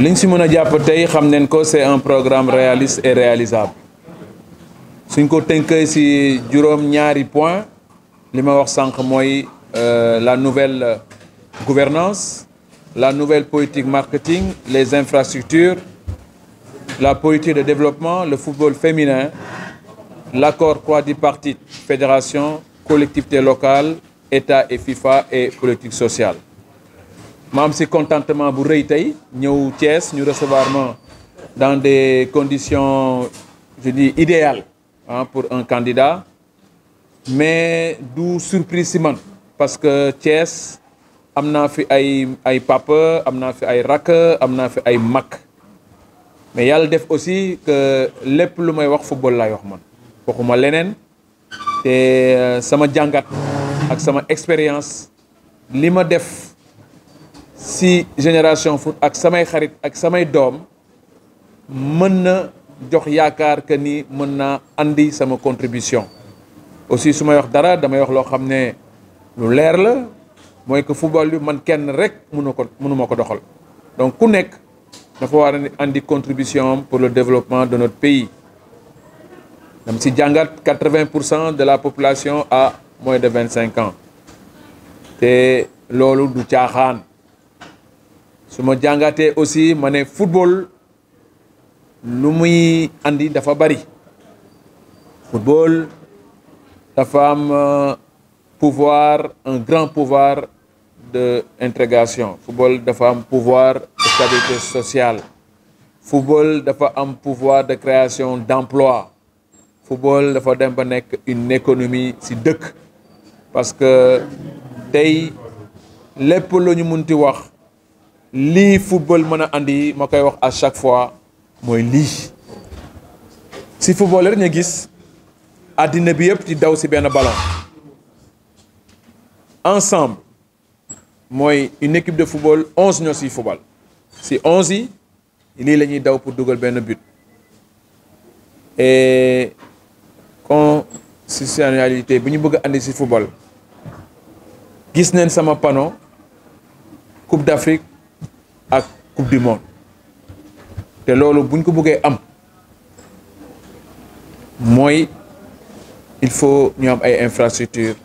liñ si mën a jàpp tey xam nañ ko c'est un programme réaliste et réalisable suñ ko tënkee si juróom-ñaari point li ma wax sànq mooy la nouvelle gouvernance la nouvelle politique marketing les infrastructures la politique de développement le football féminin l'accord quadripartite fédération collectivité locale État et FIFA et politique sociale ma am si contentement bu rëy tey ñëw Thiès ñu recevoir ma dans des conditions je dis idéales pour un candidat mais du surprise si man parce que Thiès am naa fi ay papa am naa fi ay rakk am naa fi ay mag mais yàlla def aussi que lépp lu may wax football laay wax man waxuma leneen te sama jàngat ak sama expérience li ma def si génération foot ak samay xarit ak samay doom mën na jox yaakaar que ni mën naa andi sama contribution aussi su may wax dara damay wax loo xam ne lu leer la mooy que football bi man kenn rek mënuma ko doxal donc ku nekk dafa war a andi contribution pour le développement de notre pays dam si jàngat 80% de la population a moins de 25 ans te loolu du caaxaan su ma jàngatee aussi ma ne football lu muy andi dafa bari football dafa am pouvoir un grand pouvoir de intégration football dafa am pouvoir de stabilité sociale football dafa am pouvoir de création d'emploi football dafa dem ba nekk une économie ci dëkk parce que tey lépp lu ñu munti wax lii football mën a andi ma koy wax à chaque fois mooy lii ci football rek ñu gis àddina bi yëpp di daw ci benn ballon ensemble mooy une équipe de football 11 ñoo ciy football ci 11 yi lii la ñuy daw pour dugal benn but et constitutionnalité bi ñu bëgg a andi ci football gis neen sama panneau Coupe d'Afrique ak Coupe du monde te loolu buñ ko bëggee am mooy il faut ñu am ay infrastructures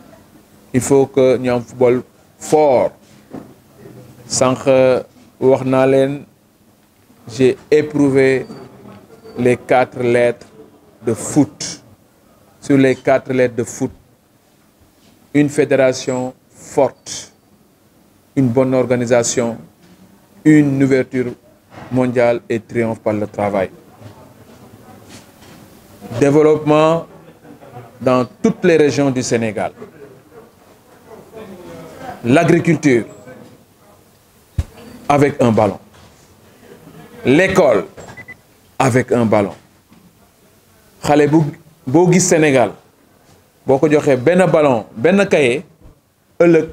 il faut que ñu am football fort sànq wax naa leen j'ai éprouvé les 4 lettres de foot sur les 4 lettres de foot une fédération forte une bonne organisation une ouverture mondiale et triomphe par le travail. Développement dans toutes les régions du Sénégal. L'agriculture avec un ballon. L'école avec un ballon. xale boo gis Sénégal boo ko joxee benn ballon benn cahier ëllëg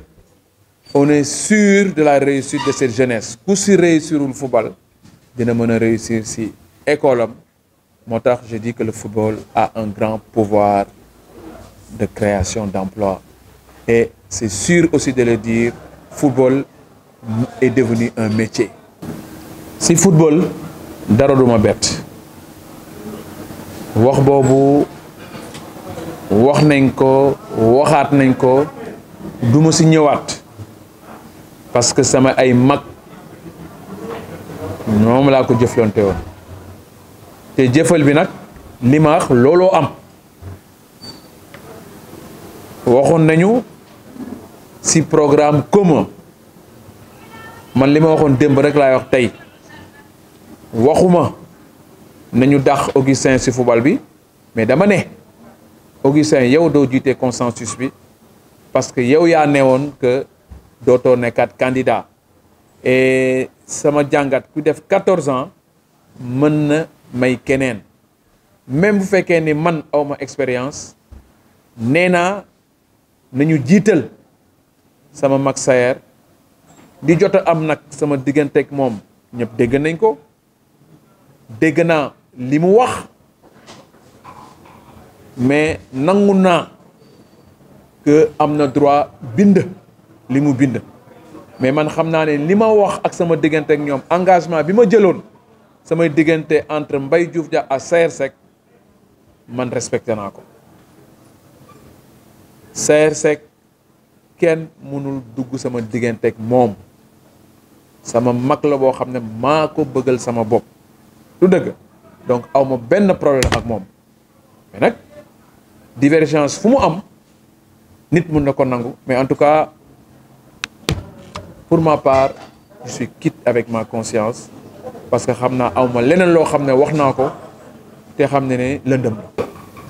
on est sûr de la réussite de cette jeunesse ku si réussirul football dina mën a réussir si école am moo tax je dis que le football a un grand pouvoir de création d'emploi et c'est sûr aussi de le dire football est devenu un métier. si football dara duma bett wax boobu wax nañ ko waxaat nañ ko duma si ñëwaat parce que sama ay mag ñoom laa ko jëflante woon te jëfal bi nag li ma wax looloo am waxoon nañu si programme commun man li ma waxoon démb rek laay wax tey waxuma nañu dàq Augustin si football bi mais dama ne Augustin yow doo jiite consensus bi parce que yow yaa newoon que dootoo nekkaat candidat et sama jàngat ku def 14 ans mën na may keneen même bu fekkee ni man awma expérience nee naa nañu jiital sama mag Sayer di jot a am nag sama digganteeg moom ñëpp dégg nañ ko dégg naa li mu wax mais nangu naa que am na droit bind li mu bind mais man xam naa ne li ma wax ak sama diggante ak ñoom engagement bi ma jëloon samay diggante entre Mbaye Diouf Dia ak Saër Seck man respecté naa ko. Saër Seck kenn mënul dugg sama diggante ak moom sama mag la boo xam ne maa ko bëggal sama bopp du dëgg donc aw ma benn problème ak moom mais nag divergence fu mu am nit mun na ko nangu mais en tout cas pour ma part je suis quitte avec ma conscience parce que xam naa aw ma leneen loo xam ne wax naa ko te xam ne ne lëndëm la.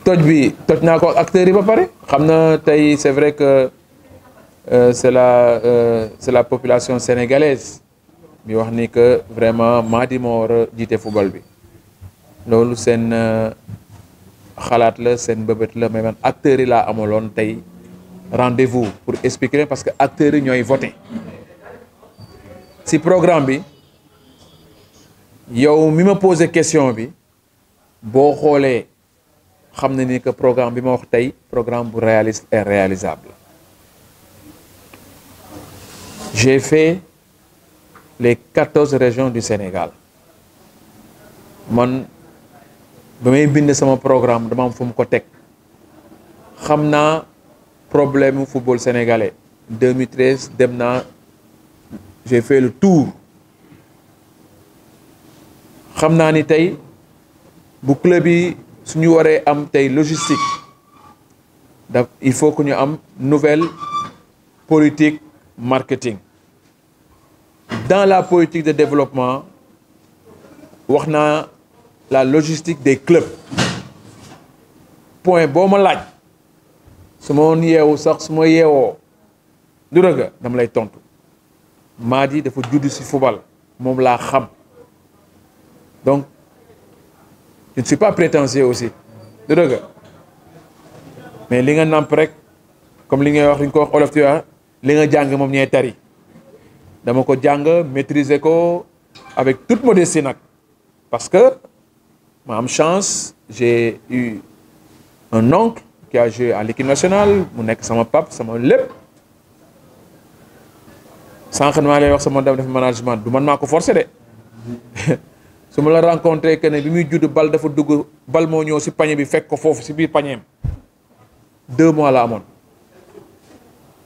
toj bi toj naa ko ak acteurs yi ba pare xam na tey c'est vrai que c'est la population sénégalaise bi wax ni que vraiment Mady moo war a jiite football bi loolu seen xalaat la seen mbëbët la mais man acteurs yi laa amaloon tey rendez-vous pour expliquer parce que acteurs yi ñooy voté si programme bi yow mi ma posé question bi boo xoolee xam na ni que programme bi ma wax tey programme bu réaliste et réalisable. J'ai fait les 14 régions du Sénégal man ba may bind sama programme dama am fu mu ko teg xam naa problème football sénégalais 2013 dem naa j'ai fait le tour xam naa ni tey bu club yi suñu waree am tey logistique da il faut que ñu am nouvelle politique marketing dans la politique de développement wax naa la logistique des clubs point boo ma laaj su ma woon yeewu sax su ma yeewoo du dëgg dama lay tontu Mady dafa judd ci football moom laa xam donc je ne suis pas prétentieux aussi du dëgg mais li nga nàmp rek comme li ngay wax li ñu ko wax olof tu vois li nga jàng moom ñee tari dama ko jàng maîtriser ko avec toute modestie nag parce que ma am chance j'ai eu un oncle qui a joué à l'équipe nationale mu nekk sama pap sama lépp sànq maa lay wax sama def management du man maa ko forcé de su ma la rencontré que ne bi muy judd bal dafa dugg bal moo ñëw si pañe bi fekk ko foofu si biir pañeem 2 mois la amoon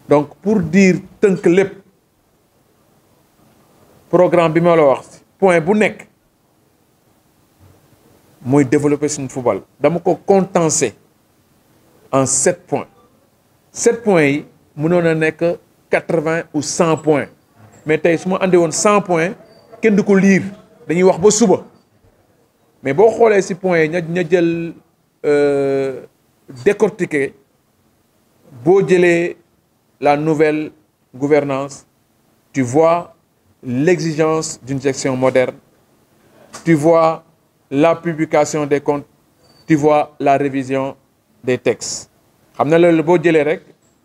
donc pour dire tënk lépp programme bi ma la wax point bu nekk mooy développer suñu football dama ko condensé en 7 points 7 points yi mënoon a nekk 80 ou 100 points mais tey su ma andi woon 100 points kenn du ko lire dañuy wax ba suba mais boo xoolee ci points yi ña jël décortiquer boo jëlee la nouvelle gouvernance tu vois l'exigence d'une gestion moderne tu vois la publication des comptes tu vois la révision des textes xam na loolu boo jëlee rek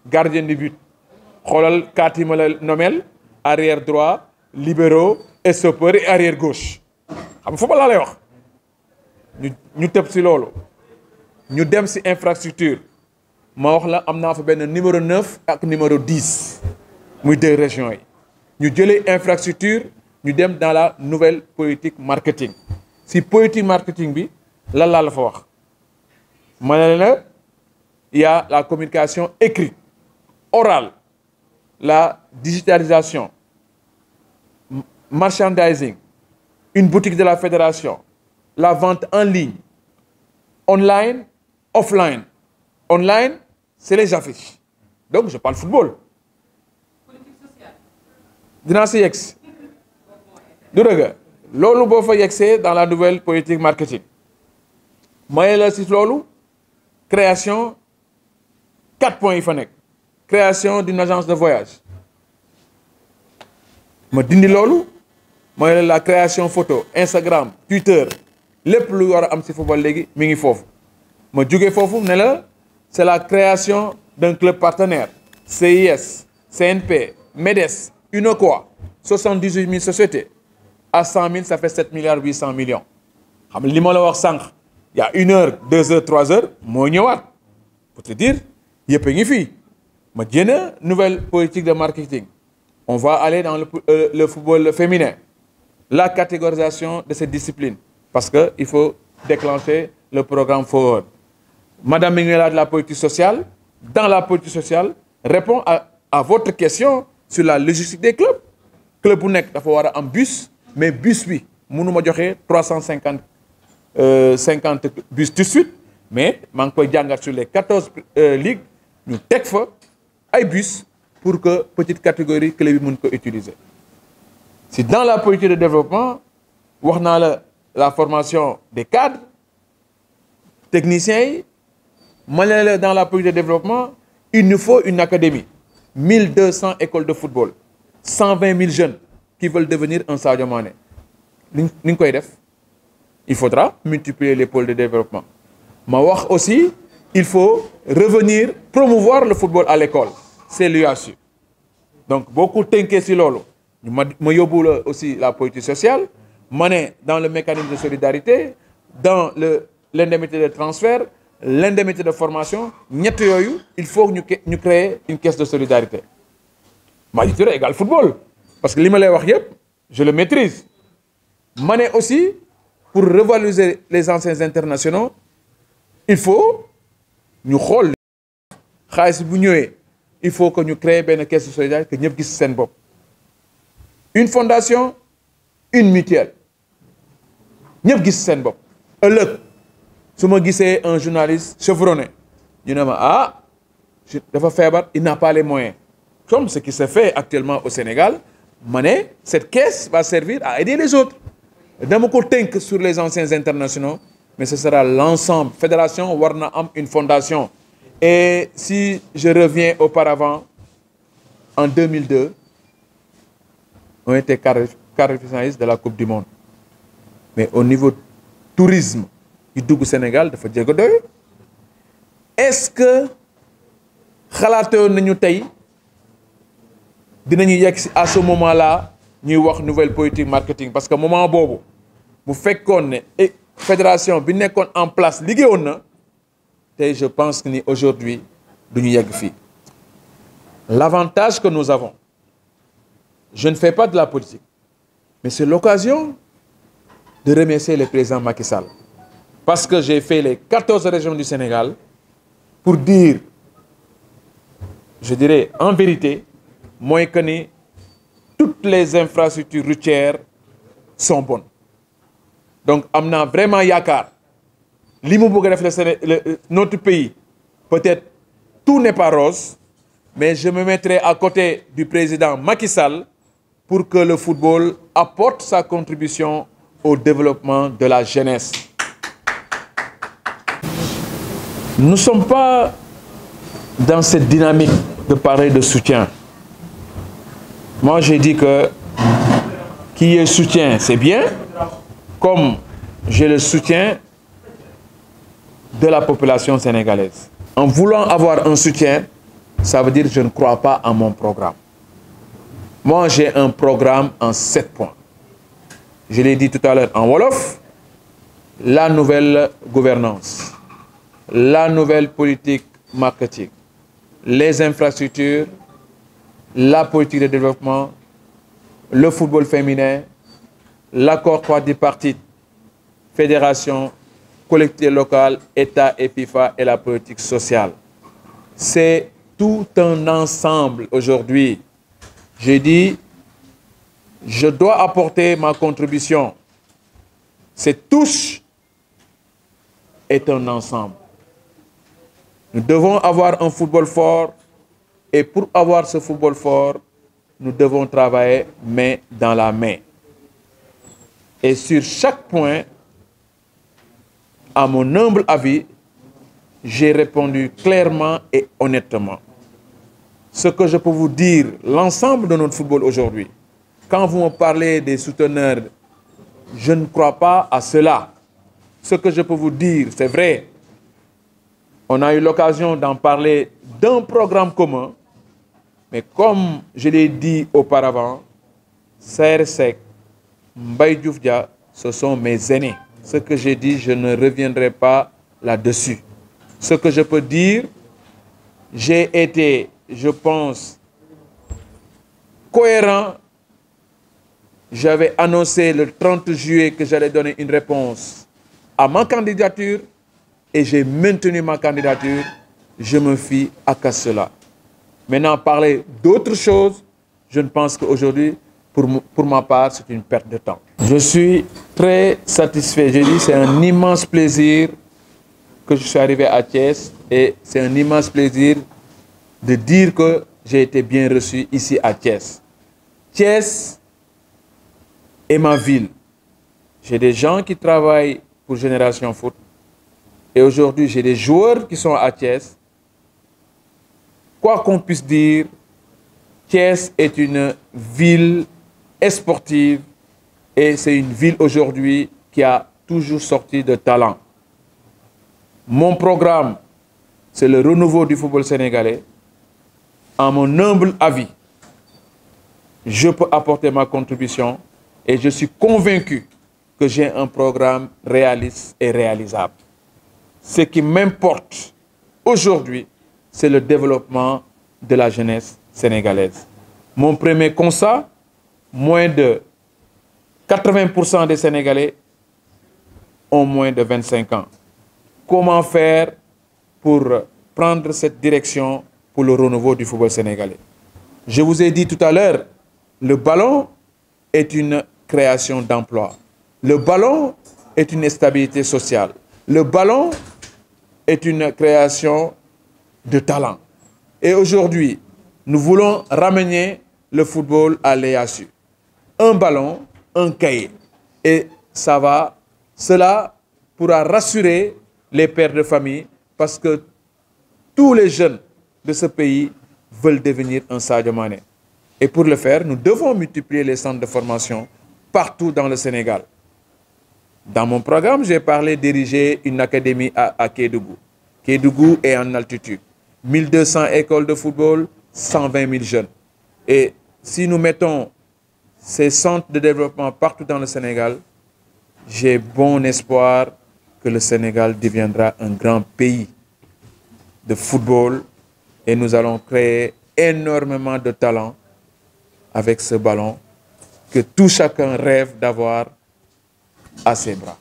gardien de but xoolal 4 yi ma la nomel arrière droit libéraux stoppeur et arrière gauche xam nga foofu laa lay wax ñu tëb ci loolu ñu dem ci infrastructure ma wax la am naa fa benn numéro 9 ak numéro 10 muy 2 régions yi ñu jëlee infrastructure ñu dem dans la nouvelle politique marketing ci politique marketing bi lan laa la fa wax ma ne la il y a la communication écrite orale la digitalisation merchandising une boutique de la fédération la vente en ligne online offline online c'est les affiches donc je parle football dinaa si yegsi du dëgg loolu boo fa yegsee dans la nouvelle politique marketing maye la si loolu création 4 points yi fa nekk création d'une agence de voyage ma dindi loolu mooy la création photo Instagram Twitter lépp lu war a am ci football léegi mi ngi foofu ma jóge foofu ne la c'est la création d'un club partenaire CIS CNP MEDES UNOCOA 78 000 sociétés à 100 000 ça fait 7 milliards 800 millions xam li ma la wax sànq il y a 1 heure 2 heures 3 heures moo ñëwaat pour te dire yëpp a ngi fii ma jënd nouvelle politique de marketing On va aller dans le football féminin. La catégorisation de cette discipline. Parce qu'il faut déclencher le programme Forward. Madame Minguela de la politique sociale, dans la politique sociale, répond à votre question sur la logistique des clubs. Club bu nekk dafa war a am bus, mais bus bi mënuma joxe 350 bus tout de suite, mais maa ngi koy jàngat sur les 14 ligues ñu teg fa ay bus pour que petite catégorie club yi mën ko utiliser. Si dans la politique de développement wax naa la formation des cadres techniciens yi ma ne la dans la politique de développement il nous faut une académie 1200 écoles de football 120 000 jeunes qui veulent devenir un Sadio Mané ni ñu koy def il faudra multiplier les pôles de développement ma wax aussi il faut revenir promouvoir le football à l'école c'est l'UASU donc beaucoup tënkee si loolu ma yóbbu la aussi la politique sociale ma ne dans le mécanisme de solidarité dans l'indemnité de transfert l'indemnité de formation ñett yooyu il faut ñu créer une caisse de solidarité Madi Touré égale football parce que li ma lay wax yëpp je le maîtrise ma ne aussi pour revaloriser les anciens internationaux il faut ñu xool xaalis bu ñëwee il faut que ñu créer benn caisse de solidarité que ñëpp gis seen bopp une fondation une mutuelle ñëpp gis seen bopp ëllëg su ma gisee un journaliste chevronné ñu ne ma dafa feebar il n'a pas les moyens comme ce qui se fait actuellement au Sénégal ma ne cette caisse va servir à aider les autres dama ko tënk sur les anciens internationaux mais ce sera l'ensemble fédération war na am une fondation et si je reviens auparavant en 2002 on était quart-finaliste de la Coupe du Monde mais au niveau tourisme yu dugg Sénégal dafa jéego doy est-ce que xalaatoon nañu tey dinañu yegg si à ce moment-là ñuy wax nouvelle politique marketing parce que moment boobu bu fekkoon ne fédération bi nekkoon en place liggéeyoon na tey je pense que ni aujourd'hui duñu yegg fii l'avantage que nous avons je ne fais pas de la politique mais c'est l'occasion de remercier le président Macky Sall parce que j'ai fait les 14 régions du Sénégal pour dire je dirais en vérité mooy que ni toutes les infrastructures routières sont bonnes donc am naa vraiment yaakaar li mu bëgg a def notre pays peut-être tout n'est pas rose mais je me mettrai à côté du président Macky Sall pour que le football apporte sa contribution au développement de la jeunesse. Nous ne sommes pas dans cette dynamique de parler de soutien. Moi, j'ai dit que qu'il y ait soutien, c'est bien, comme j'ai le soutien de la population sénégalaise. En voulant avoir un soutien, ça veut dire que je ne crois pas en mon programme. Moi, j'ai un programme en 7 points. Je l'ai dit tout à l'heure en wolof, la nouvelle gouvernance, la nouvelle politique marketing, les infrastructures, la politique de développement, le football féminin, l'accord quadripartite, fédération, collectivité locale, État et FIFA et la politique sociale. C'est tout un ensemble aujourd'hui. J'ai dit, je dois apporter ma contribution. Cette touche est un ensemble. Nous devons avoir un football fort et pour avoir ce football fort, nous devons travailler main dans la main. Et sur chaque point, à mon humble avis, j'ai répondu clairement et honnêtement. Ce que je peux vous dire, l'ensemble de notre football aujourd'hui, quand vous me parlez des souteneurs, je ne crois pas à cela. Ce que je peux vous dire, c'est vrai. On a eu l'occasion d'en parler d'un programme commun, mais comme je l'ai dit auparavant, Saër Seck, Mbaye Diouf Dia, ce sont mes aînés. Ce que j'ai dit, je ne reviendrai pas là-dessus. Ce que je peux dire, j'ai été, je pense, cohérent. J'avais annoncé le 30 juillet que j'allais donner une réponse à ma candidature et j'ai maintenu ma candidature. Je me fie à cela. Maintenant, parler d'autre chose, je ne pense qu'aujourd'hui, pour ma part, c'est une perte de temps. Je suis très satisfait. Je dis c'est un immense plaisir que je suis arrivé à Thiès et c'est un immense plaisir de dire que j'ai été bien reçu ici à Thiès. Thiès est ma ville. J'ai des gens qui travaillent pour Génération Foot et aujourd'hui j'ai des joueurs qui sont à Thiès. Quoi qu'on puisse dire, Thiès est une ville sportive et c'est une ville aujourd'hui qui a toujours sorti de talent. Mon programme, c'est le renouveau du football sénégalais. À mon humble avis, je peux apporter ma contribution et je suis convaincu que j'ai un programme réaliste et réalisable. Ce qui m'importe aujourd'hui, c'est le développement de la jeunesse sénégalaise. Mon premier constat, moins de 80% des Sénégalais ont moins de 25 ans. Comment faire pour prendre cette direction pour le renouveau du football sénégalais? Je vous ai dit tout à l'heure, le ballon est une création d'emplois. Le ballon est une stabilité sociale. Le ballon est une création de talent. Et aujourd'hui, nous voulons ramener le football à l'EASU. Un ballon, un cahier. Et cela pourra rassurer les pères de famille parce que tous les jeunes de ce pays veulent devenir un Sadio Mané. Et pour le faire, nous devons multiplier les centres de formation partout dans le Sénégal. Dans mon programme, j'ai parlé d'ériger une académie à Kédougou. Kédougou est en altitude. 1200 écoles de football, 120 000 jeunes. Et si nous mettons ces centres de développement partout dans le Sénégal, j'ai bon espoir que le Sénégal deviendra un grand pays de football et nous allons créer énormément de talent avec ce ballon que tout chacun rêve d'avoir à ses bras.